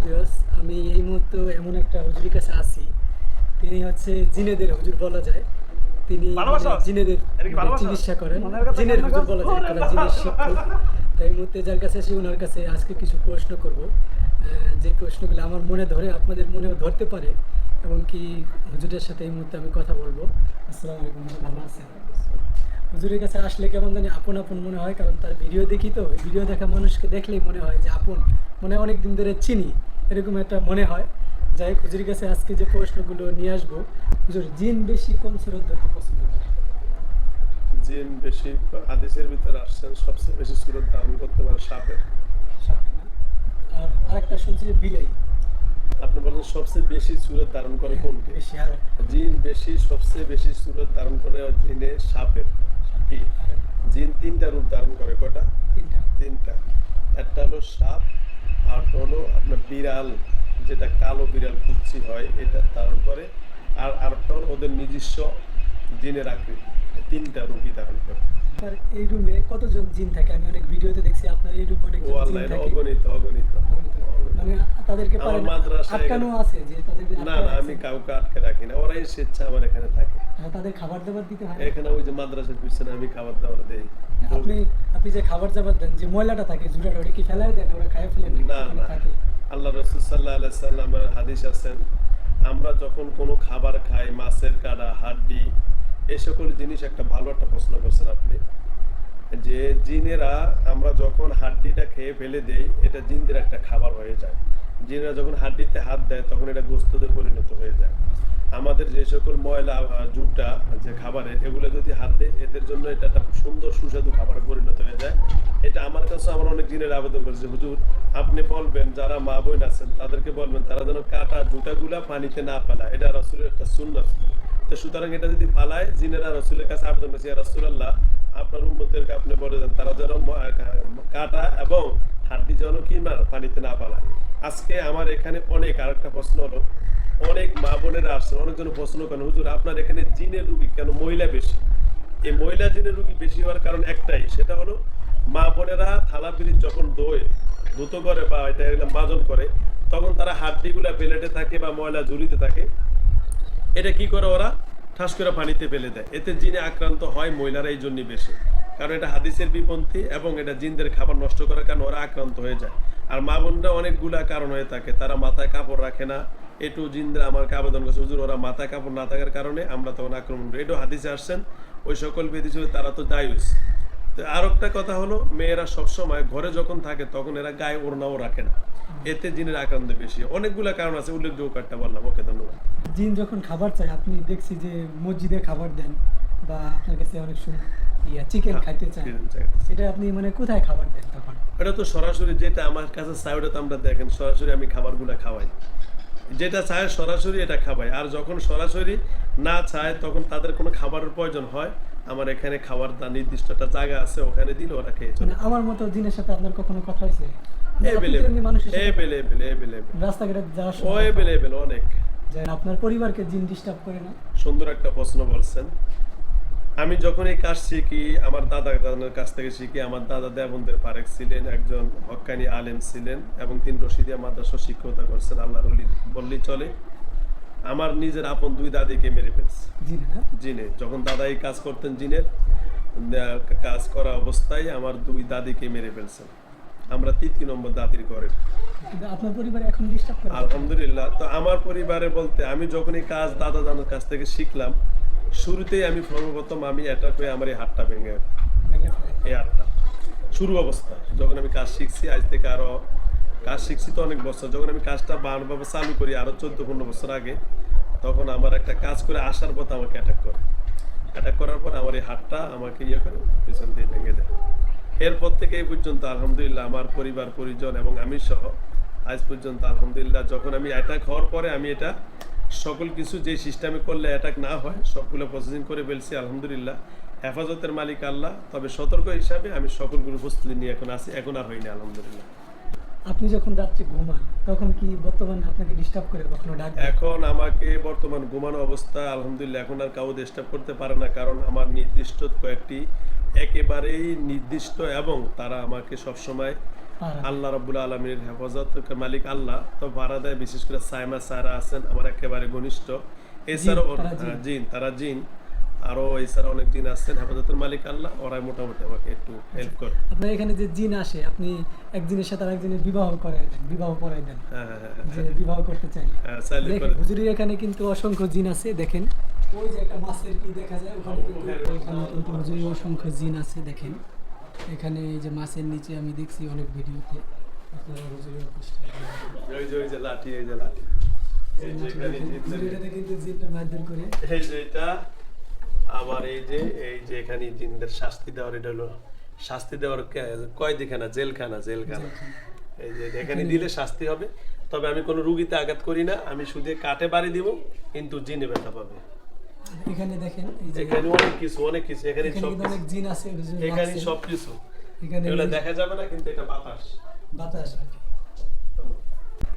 Viewers, আমি এই মুহূর্তে এমন একটা হুজুরের কাছে আছি। তিনি হচ্ছে জিনেদের হুজুর বলা যায়। তিনি জিনেদের চিকিৎসা করেন। জিনের হুজুর বলা যায়, কারণ জিনের শিক্ষক। তাই এই মুহূর্তে যার কাছে আসি ওনার কাছে আজকে কিছু প্রশ্ন করব, যে প্রশ্নগুলো আমার মনে ধরে আপনাদের মনেও ধরতে পারে, এবং কি হুজুরের সাথে এই মুহূর্তে আমি কথা বলবো। আসসালামু আলাইকুম, ভালো আছেন? হুজুরের কাছে আসলে কেমন জানি আপন আপন মনে হয়, কারণ তার ভিডিও দেখি, তো ভিডিও দেখা মানুষকে দেখলেই মনে হয় যে আপন, মানে অনেক দিন ধরে চিনি, এরকম একটা মনে হয়। যাই হোক, হুজুরের কাছে আজকে যে প্রশ্নগুলো নিয়ে আসবো, হুজুর জিন বেশি কোন সুরত ধরতে পছন্দ করে? জিন বেশি হাদিসের ভিতরে আসছেন সবচেয়ে বেশি সুরত ধারণ করতে পারে সাপের। সাপে না? আর আরেকটা শুনছি যে বিলাই। আপনি বলেন সবচেয়ে বেশি সুরত ধারণ করে কোনকে? বেশি আর জিন বেশি সবচেয়ে বেশি সুরত ধারণ করে জিনে সাপের। কি আর জিন তিনটা রূপ ধারণ করে, কয়টা? তিনটা। তিনটা। একটা হলো সাপ, আর হলো আপনার বিড়াল, যেটা কালো বিড়াল কুচ্ছি হয়, এটা ধারণ করে। আর আরেকটা হলো ওদের নিজস্ব জিনের আকৃতি। এই তিনটা রূপই ধারণ করে। আপনার এই রুমে কতজন জিন থাকে? আমি অনেক ভিডিওতে দেখছি আপনার এই রুমে অনেক ও জিন আল্লাহ, এটা থাকে। অগণিত অগণিত। মানে তাদেরকে আমার পারেন মাদ্রাসায় আটকানো আছে, যে তাদেরকে না আটকানো না, আমি আছে। কাউকে আটকে রাখি না, ওরাই স্বেচ্ছা আমার এখানে থাকে। তাদের খাবার দাবার দিতে হয়। এখানে ওই যে মাদ্রাসার পিছনে আমি খাবার দাবার দেই। আপনি আপনি যে খাবার দাবার দেন, যে ময়লাটা থাকে জুড়াটা, ওটা কি ফেলাই দেন? ওরা খায় ফেলেন নাকি না ওখানে না, থাকে? আল্লাহ রাসূল সাল্লাল্লাহু আলাইহি সাল্লামের হাদিস আছেন, আমরা যখন কোনো খাবার খাই, মাছের কাঁটা, হাড্ডি, এই সকল জিনিস, একটা ভালো একটা প্রশ্ন করছেন আপনি, যে জিনেরা আমরা যখন হাড্ডিটা খেয়ে ফেলে দেই, এটা জিনদের একটা খাবার হয়ে যায়। জিনেরা যখন হাড্ডিতে হাত দেয় তখন এটা গোশতে পরিণত হয়ে যায়। আমাদের যে সকল ময়লা জুটা যে খাবারের, এগুলো যদি হাত দেয়, এদের জন্য এটা একটা সুন্দর সুস্বাদু খাবারে পরিণত হয়ে যায়। এটা আমার কাছে আমার অনেক জিনের আবেদন করেছে, হুজুর আপনি বলবেন যারা মা বোন আছেন তাদেরকে বলবেন তারা যেন কাটা জুতাগুলা পানিতে না ফেলায়, এটা রাসূলের একটা সুন্নাত। তো সুতরাং এটা যদি পালায়, জিনেরা রাসূলের কাছে আবেদন করেছে, ইয়া রাসূলুল্লাহ আপনার উম্মতদেরকে আপনি বলে দেন তারা যেন কাটা এবং হাড্ডি যেন কি না পানিতে না পালায়। আজকে আমার এখানে অনেক, আরেকটা প্রশ্ন হলো, অনেক মা বোনেরা আসছেন, অনেকজন প্রশ্ন করেন, হুজুর আপনার এখানে জিনের রুগী কেন মহিলা বেশি? এই মহিলা জিনের রুগী বেশি হওয়ার কারণ একটাই, সেটা হলো মা বোনেরা থালা পিরিচ যখন ধুতো করে বা এটা মাজন করে, তখন তারা হাড্ডিগুলা বেলেটে থাকে বা ময়লা ঝুড়িতে থাকে, এটা কি করে ওরা ঠাস করে পানিতে ফেলে দেয়। এতে জিনে আক্রান্ত হয় মহিলারা এই জন্যই বেশি, কারণ এটা হাদিসের বিপন্থী এবং এটা জিনদের খাবার নষ্ট করার কারণে ওরা আক্রান্ত হয়ে যায়। আর মা বোনরা অনেকগুলা কারণ হয়ে থাকে, তারা মাথায় কাপড় রাখে না, একটু জিনদের আমাকে আবেদন করছে, হুজুর ওরা মাথায় কাপড় না থাকার কারণে আমরা তখন আক্রমণ করি। এটাও হাদিসে আসছেন, ওই সকল বেদি ছিল তারা তো দায়ুস। তো আর একটা কথা হলো, মেয়েরা সবসময় ঘরে যখন থাকে তখন এরা গায়ে ওড়নাও রাখে না, এতে জিনের আক্রান্ত বেশি। অনেকগুলা কারণ আছে, উল্লেখযোগ্য একটা বললাম। ওকে, ধন্যবাদ। জিন যখন খাবার চায়, আপনি দেখছি যে মসজিদে খাবার দেন, বা আপনার কাছে অনেক সময় চিকেন খাইতে চায়, এটা আপনি মানে কোথায় খাবার দেন তখন? এটা তো সরাসরি যেটা আমার কাছে চাই ওটা তো আমরা দেখেন সরাসরি আমি খাবারগুলো খাওয়াই, যেটা চায় সরাসরি এটা খাওয়াই। আর যখন সরাসরি না চায় তখন তাদের কোনো খাবারের প্রয়োজন হয়, আমার এখানে খাবার নির্দিষ্ট একটা জায়গা আছে, ওখানে দিলে ওরা খেয়ে চলে। মানে আমার মতো জিনের সাথে আপনার কখনো কথা হয়েছে? আপনি তো এভেলেবেল এমনি মানুষের সাথে এভেলেবেল এভেলেবেল রাস্তাঘাটে যাওয়ার ও সময় এভেলেবেল অনেক। যে আপনার পরিবারকে জিন ডিস্টার্ব করে না? সুন্দর একটা প্রশ্ন বলছেন। আমি যখন এই কাজ শিখি, আমার দাদা দাদার কাছ থেকে শিখি। আমার দাদা দেবন্দের ফারেক ছিলেন, একজন হক্কানি আলেম ছিলেন, এবং তিনি রশিদিয়া মাদ্রাসা শিক্ষকতা করছেন, আল্লাহর ওলি বললেই চলে। আমার নিজের আপন দুই দাদিকে মেরে ফেলছে জিনে না? জিনে। যখন দাদা এই কাজ করতেন জিনের কাজ করা অবস্থায় আমার দুই দাদিকে মেরে ফেলছেন। আমরা 3 নম্বর দাদির ঘরে। কিন্তু আপনার পরিবার এখন ডিস্টার্ব করে? আলহামদুলিল্লাহ। তো আমার পরিবারে বলতে, আমি যখন এই কাজ দাদা দাদার কাছ থেকে শিখলাম, শুরুতেই আমি সর্বপ্রথম আমি অ্যাটাক হয়ে আমার এই হাতটা ভেঙে, ভেঙে ফেলে? এই হাতটা শুরু অবস্থায় যখন আমি কাজ শিখছি, আজ থেকে আরো কাজ শিখছি তো অনেক বছর, যখন আমি কাজটা বারবার চালু করি আরো 14-15 বছর আগে, তখন আমার একটা কাজ করে আসার পথে আমাকে অ্যাটাক করে। অ্যাটাক করার পর আমার এই হাতটা আমাকে ইয়ে করে পেছন দিয়ে ভেঙে দেয়। এরপর থেকে এই পর্যন্ত আলহামদুলিল্লাহ আমার পরিবার পরিজন এবং আমি সহ আজ পর্যন্ত আলহামদুলিল্লাহ, যখন আমি অ্যাটাক হওয়ার পরে আমি এটা সকল কিছু যে সিস্টেমে করলে অ্যাটাক না হয় সবগুলো প্রসেসিং করে ফেলছি আলহামদুলিল্লাহ। হেফাজতের মালিক আল্লাহ, তবে সতর্ক হিসাবে আমি সকলগুলো প্রস্তুতি নিয়ে এখন আছি, এখন আর হয়নি আলহামদুলিল্লাহ। আপনি যখন রাত্রে ঘুমান তখন কি বর্তমানে আপনাকে ডিস্টার্ব করে কখনো ডাক দেয়? এখন আমাকে বর্তমান ঘুমানো অবস্থা আলহামদুলিল্লাহ এখন আর কাউ ডিস্টার্ব করতে পারে না, কারণ আমার নির্দিষ্ট কয়েকটি একেবারেই নির্দিষ্ট, এবং তারা আমাকে সবসময় আল্লাহ রাব্বুল আলামিনের হেফাজত মালিক আল্লাহ, তো ভাড়া দেয় বিশেষ করে সাইমা সারা আছেন আমার একেবারে ঘনিষ্ঠ, এছাড়াও জিন, তারা জিন, আরো এছাড়া অনেক জিন আছেন, হেফাজতের মালিক আল্লাহ, ওরাই মোটামুটি আমাকে একটু হেল্প করে। আপনার এখানে যে জিন আসে, আপনি একজনের সাথে আরেকজনের বিবাহ করাই দেন, বিবাহ করাই দেন, যে বিবাহ করতে চাই, দেখেন হুজুরের এখানে কিন্তু অসংখ্য জিন আছে। দেখেন ওই যে একটা মাছের কি দেখা যায়, ওখানে কিন্তু হুজুরের অসংখ্য জিন আছে। দেখেন এখানে এই যে মাছের নিচে আমি দেখছি অনেক ভিডিওতে, আপনারা হুজুরের ওই যে লাঠি, এই যে লাঠি, কিন্তু জিনটা মারধর করে, এই যে এটা আবার এই যে এখানে জিনদের শাস্তি দেওয়ার, এটা হলো শাস্তি দেওয়ার কয়দিখানা জেলখানা, এই যে এখানে দিলে শাস্তি হবে। তবে আমি কোনো রুগীতে আঘাত করি না, আমি শুধু কাটে বাড়ি দিব, কিন্তু জিনে ব্যথা পাবে। এখানে দেখেন এখানে অনেক কিছু এখানে অনেক জিন আছে, এখানে সবকিছু এগুলো দেখা যাবে না, কিন্তু এটা বাতাস।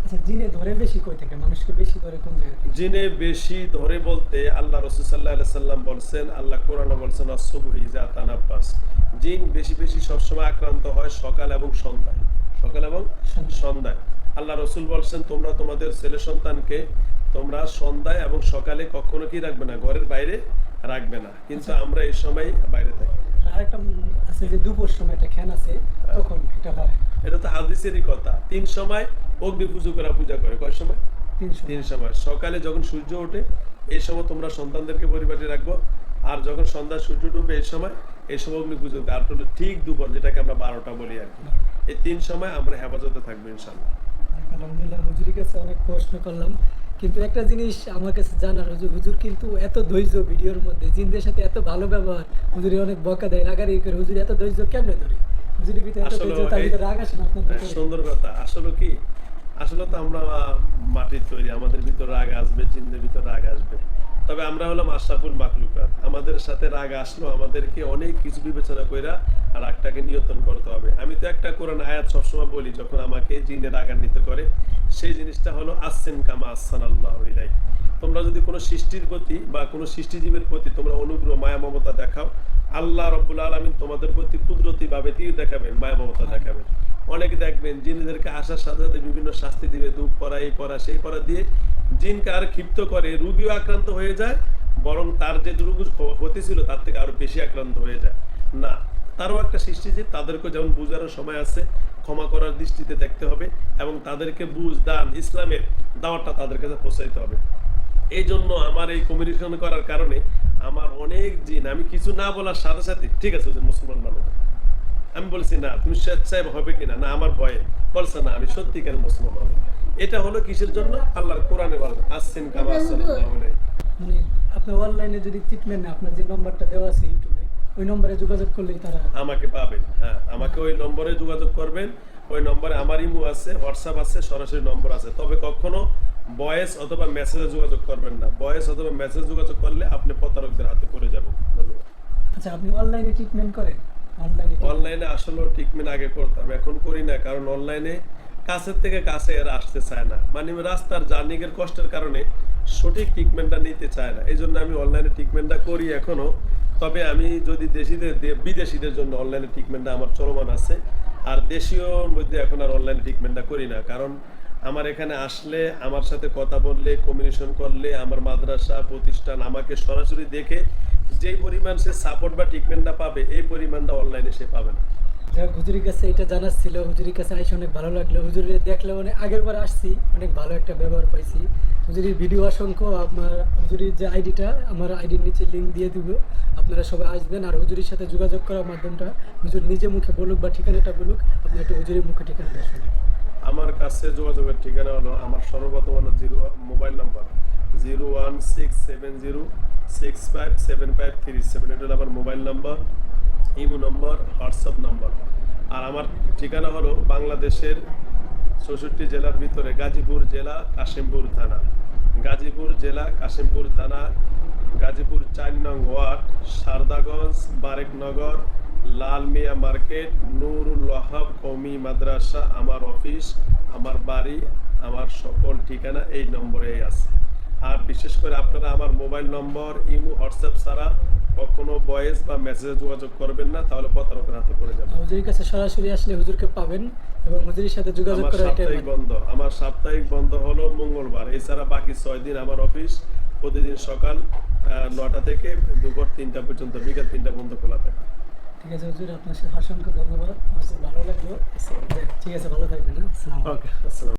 আচ্ছা, জিনে ধরে বেশি কই থেকে, মানুষকে বেশি ধরে কোন জায়গা থেকে? জিনে বেশি ধরে বলতে আল্লাহ রাসূল সাল্লাল্লাহু আলাইহি সাল্লাম বলছেন, আল্লাহ কোরআনে বলছেন আসসুবহি ইযা তানাফাস, জিন বেশি সবসময় আক্রান্ত হয় সকাল এবং সন্ধ্যায়। আল্লাহ রাসূল বলছেন, তোমরা তোমাদের ছেলে সন্তানকে তোমরা সন্ধ্যায় এবং সকালে কখনো কি রাখবে না, ঘরের বাইরে রাখবে না, কিন্তু আমরা এই সময় বাইরে থাকি। আরেকটা আছে যে দুপুর সময় একটা খ্যান আছে, তখন এটা হয়। এটা তো হাদিসেরই কথা। 3 সময় অগ্নি পূজা করে। কয় সময়? 3 সময়। সকালে যখন সূর্য ওঠে এই সময় তোমরা সন্তানদেরকে পরিবারে রাখবো, আর যখন সন্ধ্যা সূর্য ডুবে এই সময় অগ্নি পুজো। আর ঠিক দুপুর, যেটাকে আমরা 12টা বলি আর কি, এই 3 সময় আমরা হেফাজতে থাকবো ইনশাআল্লাহ। আলহামদুলিল্লাহ, হুজুরের কাছে অনেক প্রশ্ন করলাম, কিন্তু একটা জিনিস আমার কাছে জানার, হুজুর কিন্তু এত ধৈর্য, ভিডিওর মধ্যে জিনদের সাথে এত ভালো ব্যবহার, হুজুরে অনেক বকা দেয়, রাগারাগি করে, হুজুর এত ধৈর্য কেমনে ধরে? হুজুরের ভিতরে এত ধৈর্য, তার ভিতরে রাগ আসে না আপনার ভিতরে? সুন্দর কথা। আসলে তো আমরা মাটির তৈরি, আমাদের ভিতর রাগ আসবে, জিনদের ভিতর রাগ আসবে। তবে আমরা হলাম আশরাফুল মাখলুকাত, আমাদের সাথে রাগ আসলো আমাদেরকে অনেক কিছু বিবেচনা কইরা রাগটাকে নিয়ন্ত্রণ করতে হবে। আমি তো একটা কোরআন আয়াত সবসময় বলি যখন আমাকে জিনে রাগান্বিত করে, সেই জিনিসটা হলো আসসিন কামা আহসানাল্লাহু ইলাইক। তোমরা যদি কোনো সৃষ্টির প্রতি বা কোনো সৃষ্টিজীবের প্রতি তোমরা অনুগ্রহ, মায়া, মমতা দেখাও, আল্লাহ রাব্বুল আলামিন তোমাদের প্রতি কুদরতিভাবে তীর দেখাবেন, মায়া মমতা দেখাবেন। অনেকে দেখবেন জিনদেরকে আসার সাথে সাথে বিভিন্ন শাস্তি দিবে, দুঃখ করা, এই করা, সেই করা দিয়ে জিনকে আর ক্ষিপ্ত করে, রোগীও আক্রান্ত হয়ে যায়, বরং তার যে রোগ হতে ছিল তার থেকে আরো বেশি আক্রান্ত হয়ে যায়। না, তারও একটা সৃষ্টিজীব, তাদেরকে যেমন বুঝারও সময় আছে, ক্ষমা করার দৃষ্টিতে দেখতে হবে, এবং তাদেরকে দান ইসলামের দাওয়াতটা তাদের কাছে পৌঁছাইতে হবে। এই জন্য আমার এই কমিউনিকেশন করার কারণে আমার অনেক জিন, আমি কিছু না বলার সাথে সাথে ঠিক আছে মুসলমান মানুষ, আমি বলছি না তুমি স্বেচ্ছায় হবে কিনা, না আমার ভয়ে বলছে না, আমি সত্যিকার মুসলমান হবে। এটা হলো কিসের জন্য? আল্লাহর কোরআনে বলছে আসসিন কামা আহসানাল্লাহু ইলাইক। মানে আপনি অনলাইনে যদি ট্রিটমেন্ট, আপনার যে নম্বরটা দেওয়া আছে ইউটিউবে, ওই নম্বরে যোগাযোগ করলেই তারা আমাকে পাবেন। হ্যাঁ, আমাকে ওই নম্বরে যোগাযোগ করবেন। ওই নম্বরে আমার ইমো আছে, হোয়াটসঅ্যাপ আছে, সরাসরি নম্বর আছে। তবে কখনো ভয়েস অথবা মেসেজে যোগাযোগ করবেন না। ভয়েস অথবা মেসেজ যোগাযোগ করলে আপনি প্রতারকদের হাতে পড়ে যাবেন। ধন্যবাদ। আচ্ছা, আপনি অনলাইনে ট্রিটমেন্ট করেন? অনলাইনে আসলে ট্রিটমেন্ট আগে করতাম, এখন করি না, কারণ অনলাইনে কাছের থেকে কাছে এরা আসতে চায় না, মানে রাস্তার জার্নিং এর কষ্টের কারণে সঠিক ট্রিটমেন্টটা নিতে চায় না। এই জন্য আমি অনলাইনে ট্রিটমেন্টটা করি এখনো। তবে আমি যদি বিদেশিদের জন্য অনলাইনে ট্রিটমেন্টটা আমার চলমান আছে, আর দেশীয় মধ্যে এখন আর অনলাইনে ট্রিটমেন্টটা করি না, কারণ আমার এখানে আসলে, আমার সাথে কথা বললে, কমিউনিকেশন করলে, আমার মাদ্রাসা প্রতিষ্ঠান আমাকে সরাসরি দেখে যেই পরিমাণ সে সাপোর্ট বা ট্রিটমেন্টটা পাবে, এই পরিমাণটা অনলাইনে সে পাবে না। যাক, হুজুরের কাছে এটা জানার ছিল, হুজুরের কাছে আইসা অনেক ভালো লাগলো। হুজুরের দেখলে অনেক আগের বার আসছি, অনেক ভালো একটা ব্যবহার পাইছি। হুজুরের ভিডিও অসংখ্য, আপনার হুজুরের যে আইডিটা, আমার আইডির নিচে লিঙ্ক দিয়ে দিব, আপনারা সবাই আসবেন। আর হুজুরের সাথে যোগাযোগ করার মাধ্যমটা হুজুর নিজে মুখে বলুক বা ঠিকানাটা বলুক, আপনি একটু হুজুরের মুখে ঠিকানাটা শুনুন। আমার কাছে যোগাযোগের ঠিকানা হলো, আমার সর্বপ্রথম হলো মোবাইল নাম্বার 01670657537। এটা হলো আমার মোবাইল নাম্বার, ইমো নম্বর, হোয়াটসঅ্যাপ নাম্বার। আর আমার ঠিকানা হলো বাংলাদেশের 64 জেলার ভিতরে গাজীপুর জেলা, কাশিমপুর থানা, গাজীপুর জেলা, কাশিমপুর থানা, গাজীপুর 4 নং ওয়ার্ড, সারদাগঞ্জ, বারেকনগর, লাল মিয়া মার্কেট, নুরুল ওয়াহাব কওমি মাদ্রাসা। আমার অফিস, আমার বাড়ি, আমার সকল ঠিকানা এই নম্বরেই আছে। আর বিশেষ করে আপনারা আমার মোবাইল নম্বর, ইমো, হোয়াটসঅ্যাপ ছাড়া কখনো ভয়েস বা মেসেজে যোগাযোগ করবেন না, তাহলে প্রতারকের হাতে পড়ে যাবেন। হুজুরের কাছে সরাসরি আসলে হুজুরকে পাবেন, এবং হুজুরের সাথে যোগাযোগ আমার করা এটাই সাপ্তাহিক বন্ধ, আমার সাপ্তাহিক বন্ধ হলো মঙ্গলবার, এছাড়া বাকি 6 দিন আমার অফিস প্রতিদিন সকাল 9টা থেকে দুপুর 3টা পর্যন্ত, বিকাল 3টা পর্যন্ত খোলা থাকে। ঠিক আছে হুজুর, আপনার সাথে অসংখ্য ধন্যবাদ, আমার খুব ভালো লাগলো। ঠিক আছে, ভালো থাকবেন। হ্যাঁ? আসসালামু আলাইকুম। ওকে, আসসালাম।